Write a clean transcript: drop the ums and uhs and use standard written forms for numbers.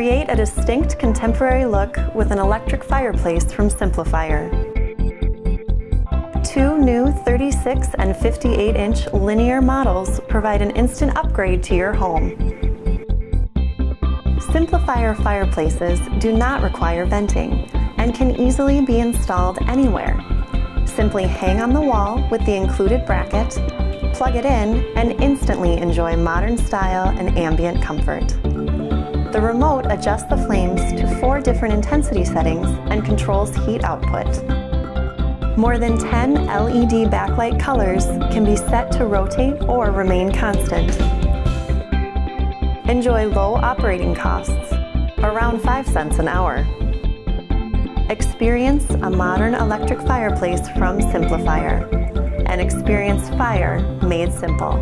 Create a distinct contemporary look with an electric fireplace from SimpliFire. Two new 36 and 58-inch linear models provide an instant upgrade to your home. SimpliFire fireplaces do not require venting and can easily be installed anywhere. Simply hang on the wall with the included bracket, plug it in, and instantly enjoy modern style and ambient comfort. The remote adjusts the flames to 4 different intensity settings and controls heat output. More than 10 LED backlight colors can be set to rotate or remain constant. Enjoy low operating costs, around 5 cents an hour. Experience a modern electric fireplace from SimpliFire, and experience fire made simple.